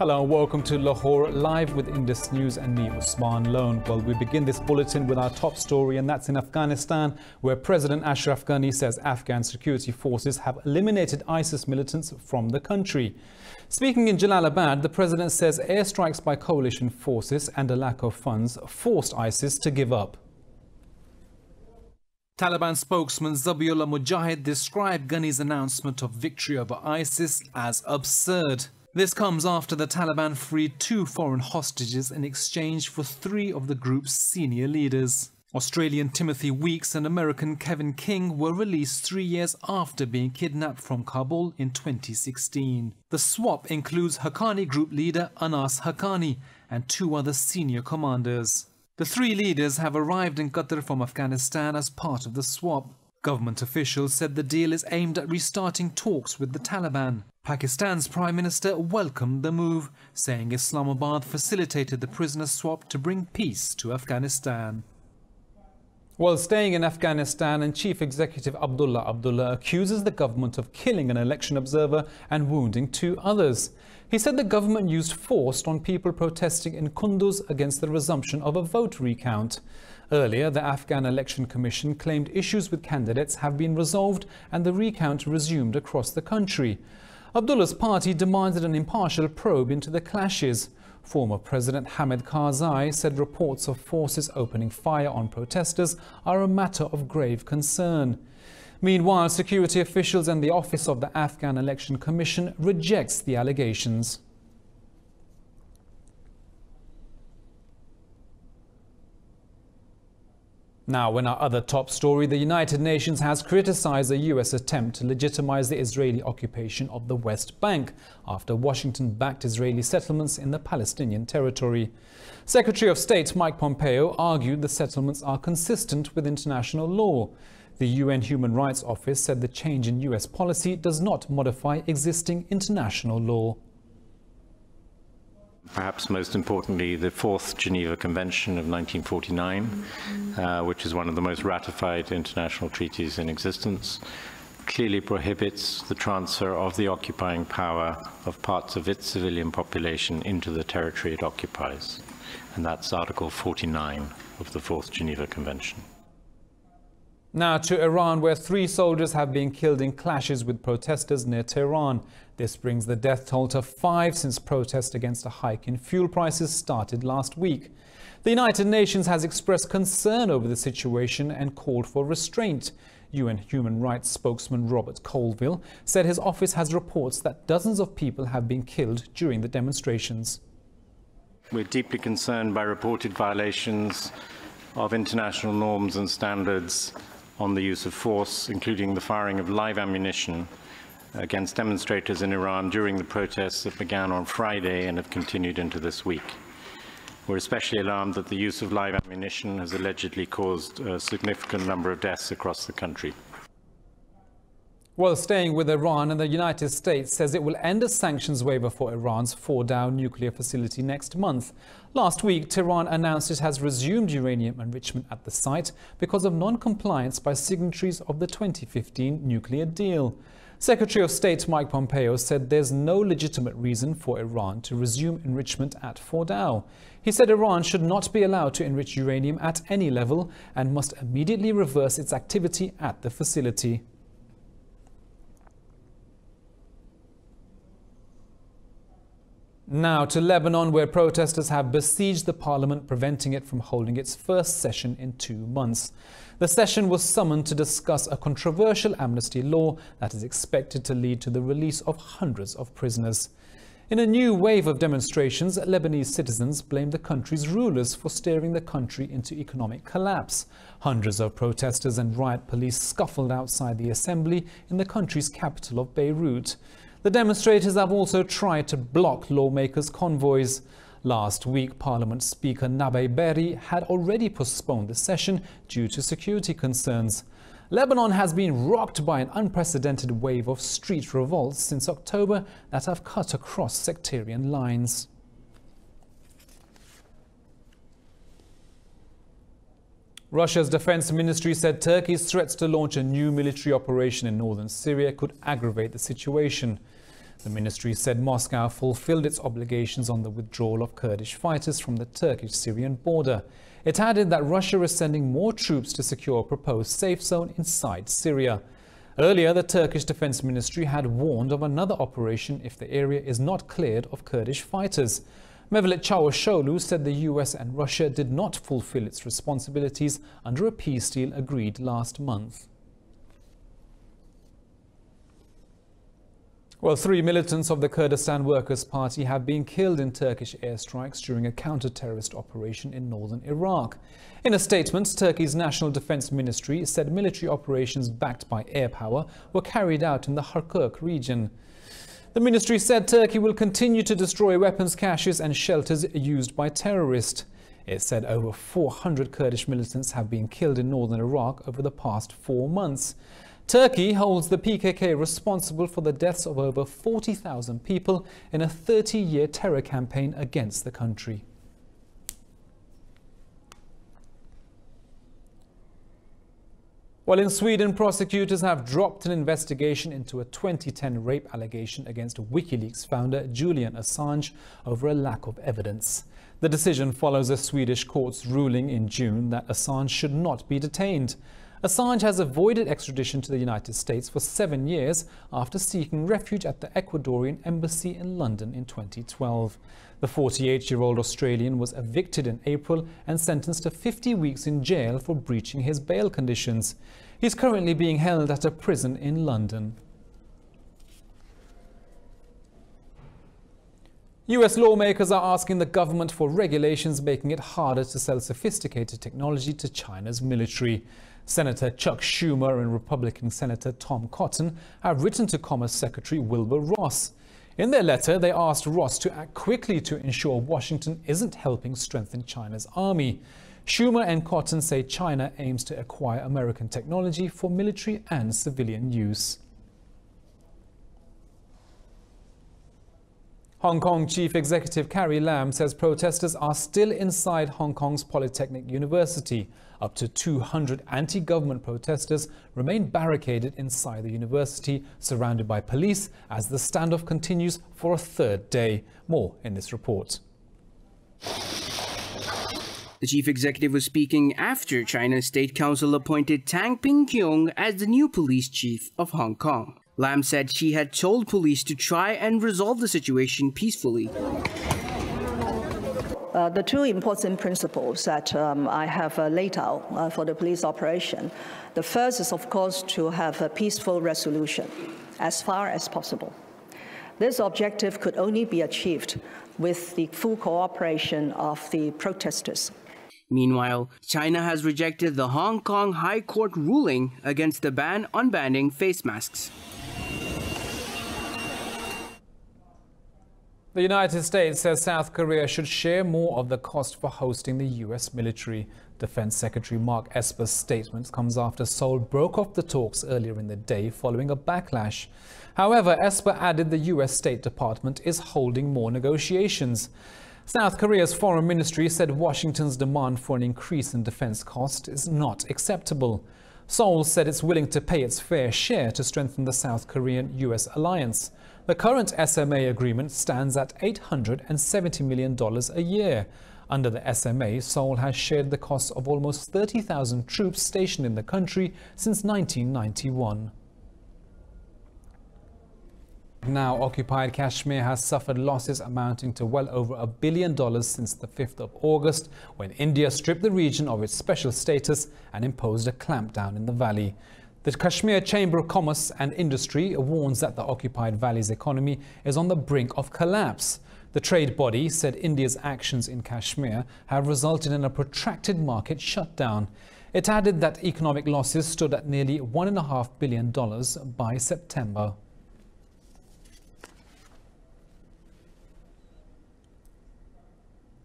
Hello and welcome to Lahore Live with Indus News and me, Usman Lone. Well, we begin this bulletin with our top story, and that's in Afghanistan, where President Ashraf Ghani says Afghan security forces have eliminated ISIS militants from the country. Speaking in Jalalabad, the president says airstrikes by coalition forces and a lack of funds forced ISIS to give up. Taliban spokesman Zabiullah Mujahid described Ghani's announcement of victory over ISIS as absurd. This comes after the Taliban freed 2 foreign hostages in exchange for 3 of the group's senior leaders. Australian Timothy Weeks and American Kevin King were released 3 years after being kidnapped from Kabul in 2016. The swap includes Haqqani group leader Anas Haqqani and 2 other senior commanders. The 3 leaders have arrived in Qatar from Afghanistan as part of the swap. Government officials said the deal is aimed at restarting talks with the Taliban. Pakistan's Prime Minister welcomed the move, saying Islamabad facilitated the prisoner swap to bring peace to Afghanistan. While staying in Afghanistan, and Chief Executive Abdullah Abdullah accuses the government of killing an election observer and wounding 2 others. He said the government used force on people protesting in Kunduz against the resumption of a vote recount. Earlier, the Afghan Election Commission claimed issues with candidates have been resolved and the recount resumed across the country. Abdullah's party demanded an impartial probe into the clashes. Former President Hamid Karzai said reports of forces opening fire on protesters are a matter of grave concern. Meanwhile, security officials and the Office of the Afghan Election Commission rejects the allegations. Now, in our other top story, the United Nations has criticized a US attempt to legitimize the Israeli occupation of the West Bank after Washington backed Israeli settlements in the Palestinian territory. Secretary of State Mike Pompeo argued the settlements are consistent with international law. The UN Human Rights Office said the change in US policy does not modify existing international law. Perhaps most importantly, the 4th Geneva Convention of 1949, which is one of the most ratified international treaties in existence, clearly prohibits the transfer of the occupying power of parts of its civilian population into the territory it occupies. And that's Article 49 of the 4th Geneva Convention. Now to Iran, where 3 soldiers have been killed in clashes with protesters near Tehran. This brings the death toll to 5 since protests against a hike in fuel prices started last week. The United Nations has expressed concern over the situation and called for restraint. UN Human Rights spokesman Robert Colville said his office has reports that dozens of people have been killed during the demonstrations. We're deeply concerned by reported violations of international norms and standards on the use of force, including the firing of live ammunition against demonstrators in Iran during the protests that began on Friday and have continued into this week. We're especially alarmed that the use of live ammunition has allegedly caused a significant number of deaths across the country. Well, staying with Iran, and the United States says it will end a sanctions waiver for Iran's Fordow nuclear facility next month. Last week, Tehran announced it has resumed uranium enrichment at the site because of non-compliance by signatories of the 2015 nuclear deal. Secretary of State Mike Pompeo said there's no legitimate reason for Iran to resume enrichment at Fordow. He said Iran should not be allowed to enrich uranium at any level and must immediately reverse its activity at the facility. Now to Lebanon, where protesters have besieged the parliament, preventing it from holding its first session in 2 months. The session was summoned to discuss a controversial amnesty law that is expected to lead to the release of hundreds of prisoners. In a new wave of demonstrations, Lebanese citizens blamed the country's rulers for steering the country into economic collapse. Hundreds of protesters and riot police scuffled outside the assembly in the country's capital of Beirut. The demonstrators have also tried to block lawmakers' convoys. Last week, Parliament Speaker Nabih Berri had already postponed the session due to security concerns. Lebanon has been rocked by an unprecedented wave of street revolts since October that have cut across sectarian lines. Russia's defense ministry said Turkey's threats to launch a new military operation in northern Syria could aggravate the situation. The ministry said Moscow fulfilled its obligations on the withdrawal of Kurdish fighters from the Turkish-Syrian border. It added that Russia is sending more troops to secure a proposed safe zone inside Syria. Earlier, the Turkish Defense Ministry had warned of another operation if the area is not cleared of Kurdish fighters. Mevlut Çavuşoğlu said the US and Russia did not fulfill its responsibilities under a peace deal agreed last month. Well, 3 militants of the Kurdistan Workers' Party have been killed in Turkish airstrikes during a counter-terrorist operation in northern Iraq. In a statement, Turkey's National Defense Ministry said military operations backed by air power were carried out in the Kirkuk region. The ministry said Turkey will continue to destroy weapons caches and shelters used by terrorists. It said over 400 Kurdish militants have been killed in northern Iraq over the past 4 months. Turkey holds the PKK responsible for the deaths of over 40,000 people in a 30-year terror campaign against the country. Well, in Sweden, prosecutors have dropped an investigation into a 2010 rape allegation against WikiLeaks founder Julian Assange over a lack of evidence. The decision follows a Swedish court's ruling in June that Assange should not be detained. Assange has avoided extradition to the United States for 7 years after seeking refuge at the Ecuadorian embassy in London in 2012. The 48-year-old Australian was evicted in April and sentenced to 50 weeks in jail for breaching his bail conditions. He's currently being held at a prison in London. US lawmakers are asking the government for regulations making it harder to sell sophisticated technology to China's military. Senator Chuck Schumer and Republican Senator Tom Cotton have written to Commerce Secretary Wilbur Ross. In their letter, they asked Ross to act quickly to ensure Washington isn't helping strengthen China's army. Schumer and Cotton say China aims to acquire American technology for military and civilian use. Hong Kong Chief Executive Carrie Lam says protesters are still inside Hong Kong's Polytechnic University. Up to 200 anti-government protesters remain barricaded inside the university, surrounded by police, as the standoff continues for a third day. More in this report. The chief executive was speaking after China's State Council appointed Tang Ping-kyung as the new police chief of Hong Kong. Lam said she had told police to try and resolve the situation peacefully. The two important principles that I have laid out for the police operation. The first is, of course, to have a peaceful resolution as far as possible. This objective could only be achieved with the full cooperation of the protesters. Meanwhile, China has rejected the Hong Kong High Court ruling against the ban on banning face masks. The United States says South Korea should share more of the cost for hosting the US military. Defense Secretary Mark Esper's statement comes after Seoul broke off the talks earlier in the day following a backlash. However, Esper added the US State Department is holding more negotiations. South Korea's foreign ministry said Washington's demand for an increase in defense cost is not acceptable. Seoul said it's willing to pay its fair share to strengthen the South Korean-US alliance. The current SMA agreement stands at $870 million a year. Under the SMA, Seoul has shared the cost of almost 30,000 troops stationed in the country since 1991. Now, occupied Kashmir has suffered losses amounting to well over $1 billion since the 5th of August, when India stripped the region of its special status and imposed a clampdown in the valley. The Kashmir Chamber of Commerce and Industry warns that the occupied valley's economy is on the brink of collapse. The trade body said India's actions in Kashmir have resulted in a protracted market shutdown. It added that economic losses stood at nearly $1.5 billion by September.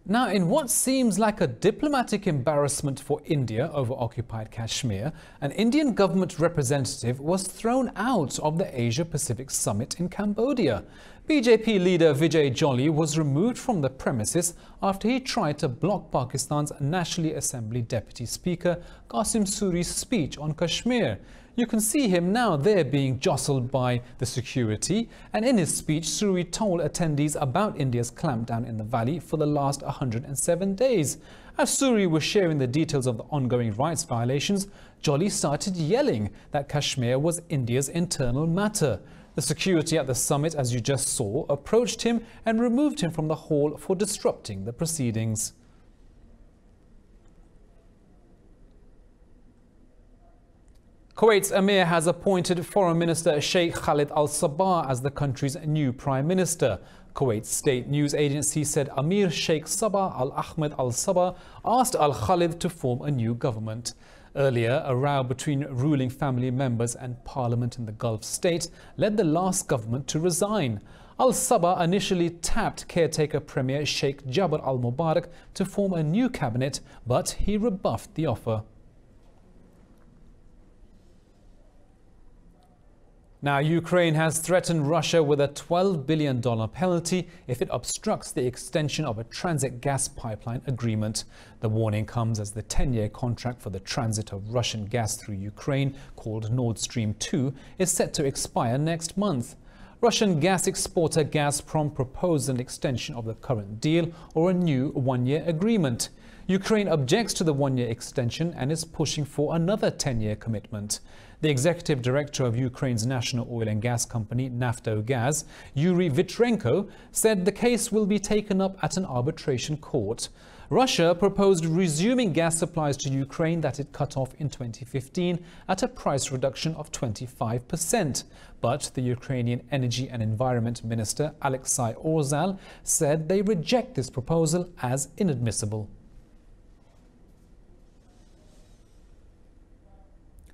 Now, in what seems like a diplomatic embarrassment for India over occupied Kashmir, an Indian government representative was thrown out of the Asia-Pacific Summit in Cambodia. BJP leader Vijay Jolly was removed from the premises after he tried to block Pakistan's National Assembly Deputy Speaker Qasim Suri's speech on Kashmir. You can see him now there being jostled by the security, and in his speech Suri told attendees about India's clampdown in the valley for the last 107 days. As Suri was sharing the details of the ongoing rights violations, Jolly started yelling that Kashmir was India's internal matter. The security at the summit, as you just saw, approached him and removed him from the hall for disrupting the proceedings. Kuwait's Emir has appointed Foreign Minister Sheikh Khalid al-Sabah as the country's new Prime Minister. Kuwait's state news agency said Emir Sheikh Sabah al-Ahmed al-Sabah asked al-Khalid to form a new government. Earlier, a row between ruling family members and parliament in the Gulf state led the last government to resign. Al-Sabah initially tapped caretaker Premier Sheikh Jabr al-Mubarak to form a new cabinet, but he rebuffed the offer. Now, Ukraine has threatened Russia with a $12 billion penalty if it obstructs the extension of a transit gas pipeline agreement. The warning comes as the 10-year contract for the transit of Russian gas through Ukraine, called Nord Stream 2, is set to expire next month. Russian gas exporter Gazprom proposed an extension of the current deal or a new one-year agreement. Ukraine objects to the one-year extension and is pushing for another 10-year commitment. The executive director of Ukraine's national oil and gas company, Naftogaz, Yuri Vitrenko, said the case will be taken up at an arbitration court. Russia proposed resuming gas supplies to Ukraine that it cut off in 2015 at a price reduction of 25%. But the Ukrainian Energy and Environment Minister, Alexei Orzal, said they reject this proposal as inadmissible.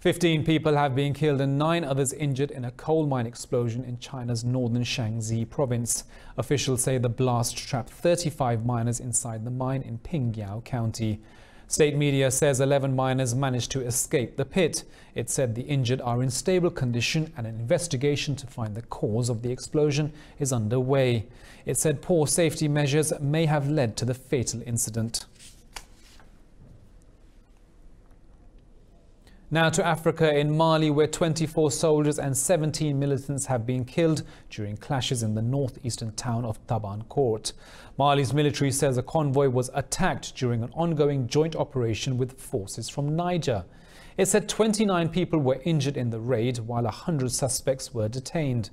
15 people have been killed and 9 others injured in a coal mine explosion in China's northern Shaanxi province. Officials say the blast trapped 35 miners inside the mine in Pingyao County. State media says 11 miners managed to escape the pit. It said the injured are in stable condition and an investigation to find the cause of the explosion is underway. It said poor safety measures may have led to the fatal incident. Now to Africa, in Mali, where 24 soldiers and 17 militants have been killed during clashes in the northeastern town of Tabancourt. Mali's military says a convoy was attacked during an ongoing joint operation with forces from Niger. It said 29 people were injured in the raid, while 100 suspects were detained.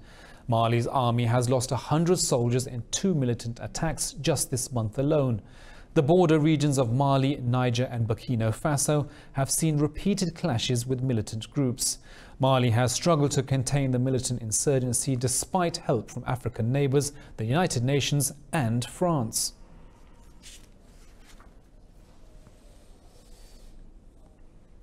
Mali's army has lost 100 soldiers in 2 militant attacks just this month alone. The border regions of Mali, Niger and Burkina Faso have seen repeated clashes with militant groups. Mali has struggled to contain the militant insurgency despite help from African neighbours, the United Nations and France.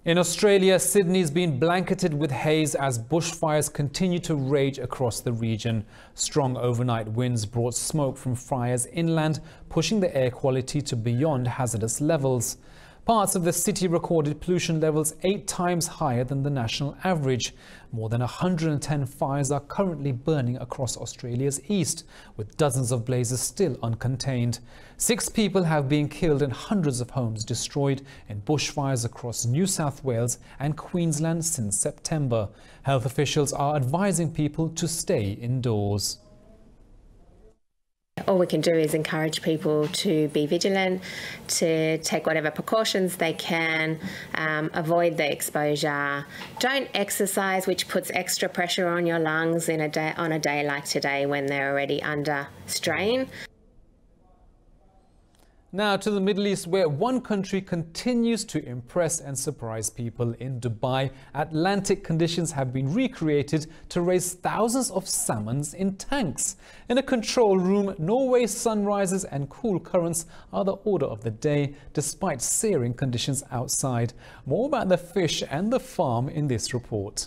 In Australia, Sydney's been blanketed with haze as bushfires continue to rage across the region. Strong overnight winds brought smoke from fires inland, pushing the air quality to beyond hazardous levels. Parts of the city recorded pollution levels 8 times higher than the national average. More than 110 fires are currently burning across Australia's east, with dozens of blazes still uncontained. 6 people have been killed and hundreds of homes destroyed in bushfires across New South Wales and Queensland since September. Health officials are advising people to stay indoors. All we can do is encourage people to be vigilant, to take whatever precautions they can, avoid the exposure. Don't exercise, which puts extra pressure on your lungs on a day like today when they're already under strain. Now to the Middle East, where one country continues to impress and surprise people. In Dubai, Atlantic conditions have been recreated to raise thousands of salmons in tanks. In a control room, Norway's sunrises and cool currents are the order of the day, despite searing conditions outside. More about the fish and the farm in this report.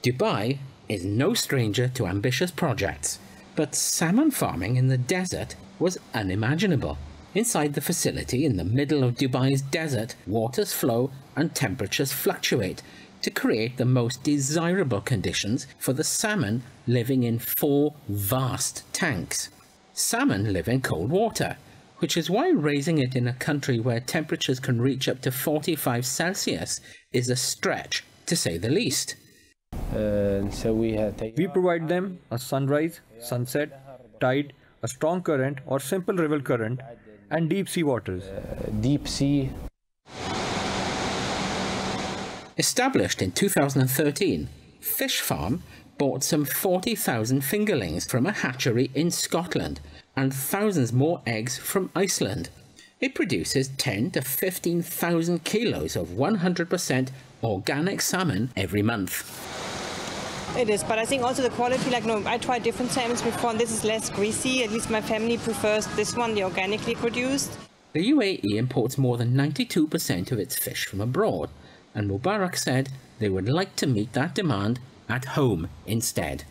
Dubai is no stranger to ambitious projects, but salmon farming in the desert was unimaginable. Inside the facility in the middle of Dubai's desert, waters flow and temperatures fluctuate, to create the most desirable conditions for the salmon living in 4 vast tanks. Salmon live in cold water, which is why raising it in a country where temperatures can reach up to 45 Celsius is a stretch, to say the least. We provide them a sunrise, sunset, tide, a strong current or simple river current, and deep sea waters. Deep sea. Established in 2013, Fish Farm bought some 40,000 fingerlings from a hatchery in Scotland and thousands more eggs from Iceland. It produces 10 to 15,000 kilos of 100% organic salmon every month. It is, but I think also the quality, I tried different salmons before, and this is less greasy. At least my family prefers this one, the organically produced. The UAE imports more than 92% of its fish from abroad, and Mubarak said they would like to meet that demand at home instead.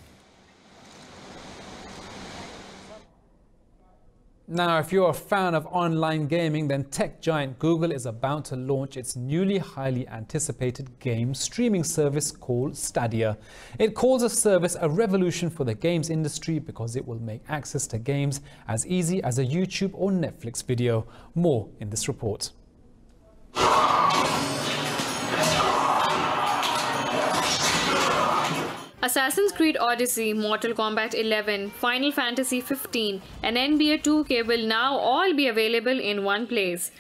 Now, if you're a fan of online gaming, then tech giant Google is about to launch its newly highly anticipated game streaming service called Stadia. It calls the service a revolution for the games industry because it will make access to games as easy as a YouTube or Netflix video. More in this report. Assassin's Creed Odyssey, Mortal Kombat 11, Final Fantasy 15 and NBA 2K will now all be available in one place.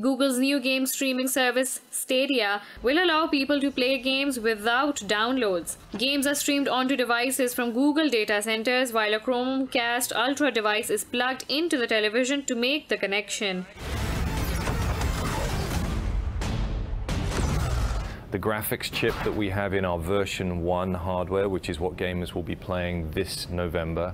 Google's new game streaming service, Stadia, will allow people to play games without downloads. Games are streamed onto devices from Google data centers while a Chromecast Ultra device is plugged into the television to make the connection. The graphics chip that we have in our version 1 hardware, which is what gamers will be playing this November,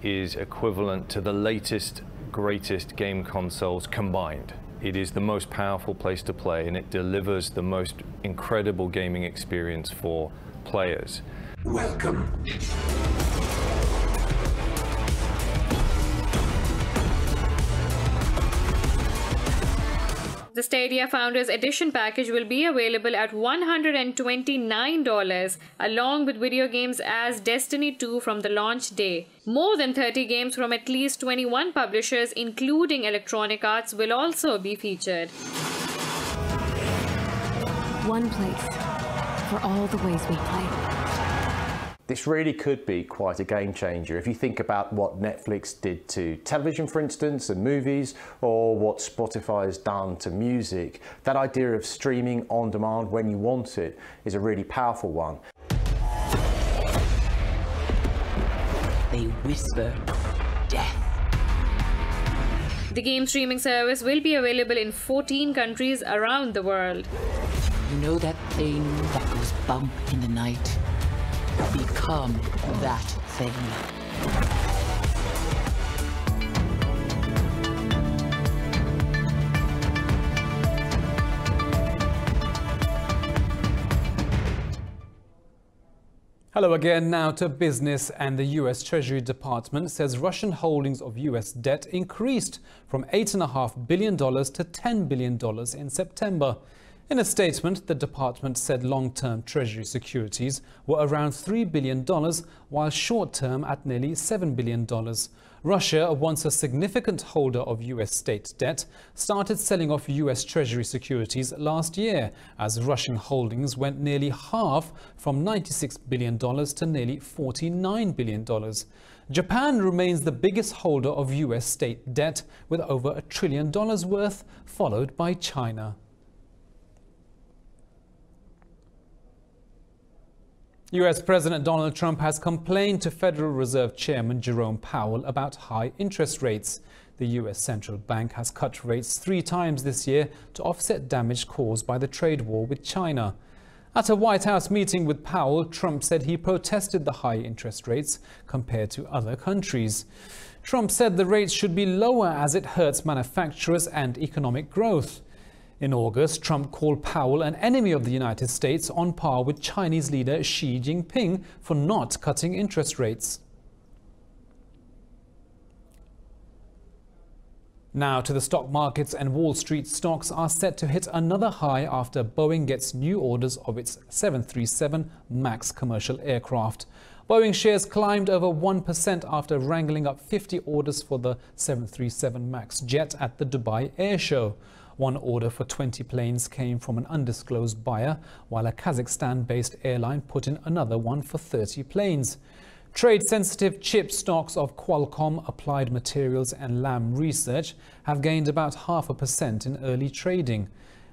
is equivalent to the latest, greatest game consoles combined. It is the most powerful place to play, and it delivers the most incredible gaming experience for players. Welcome. The Stadia Founders Edition package will be available at $129, along with video games as Destiny 2 from the launch day. More than 30 games from at least 21 publishers, including Electronic Arts, will also be featured. One place for all the ways we play. This really could be quite a game changer if you think about what Netflix did to television, for instance, and movies, or what Spotify has done to music. That idea of streaming on demand when you want it is a really powerful one. They whisper death. The game streaming service will be available in 14 countries around the world. You know that thing that goes bump in the night? Become that thing. Hello again. Now to business, and the US Treasury Department says Russian holdings of US debt increased from $8.5 billion to $10 billion in September. In a statement, the department said long-term Treasury securities were around $3 billion, while short-term at nearly $7 billion. Russia, once a significant holder of US state debt, started selling off US Treasury securities last year, as Russian holdings went nearly half, from $96 billion to nearly $49 billion. Japan remains the biggest holder of US state debt, with over $1 trillion worth, followed by China. US President Donald Trump has complained to Federal Reserve Chairman Jerome Powell about high interest rates. The US Central Bank has cut rates 3 times this year to offset damage caused by the trade war with China. At a White House meeting with Powell, Trump said he protested the high interest rates compared to other countries. Trump said the rates should be lower as it hurts manufacturers and economic growth. In August, Trump called Powell an enemy of the United States, on par with Chinese leader Xi Jinping for not cutting interest rates. Now to the stock markets, and Wall Street stocks are set to hit another high after Boeing gets new orders of its 737 MAX commercial aircraft. Boeing shares climbed over 1% after wrangling up 50 orders for the 737 MAX jet at the Dubai Air Show. One order for 20 planes came from an undisclosed buyer, while a Kazakhstan-based airline put in another one for 30 planes. Trade-sensitive chip stocks of Qualcomm, Applied Materials and Lam Research have gained about 0.5% in early trading.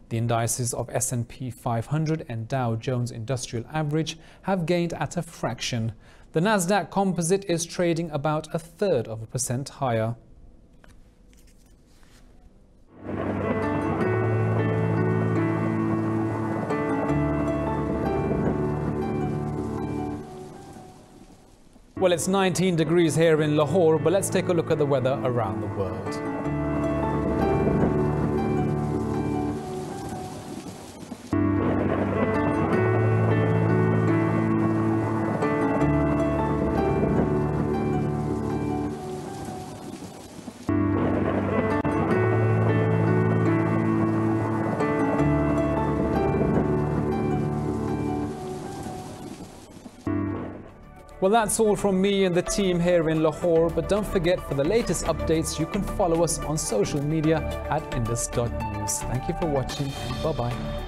The indices of S&P 500 and Dow Jones Industrial Average have gained at a fraction. The Nasdaq Composite is trading about 0.33% higher. Well, it's 19 degrees here in Lahore, but let's take a look at the weather around the world. Well, that's all from me and the team here in Lahore, but don't forget, for the latest updates, you can follow us on social media at indus.news. Thank you for watching, and bye-bye.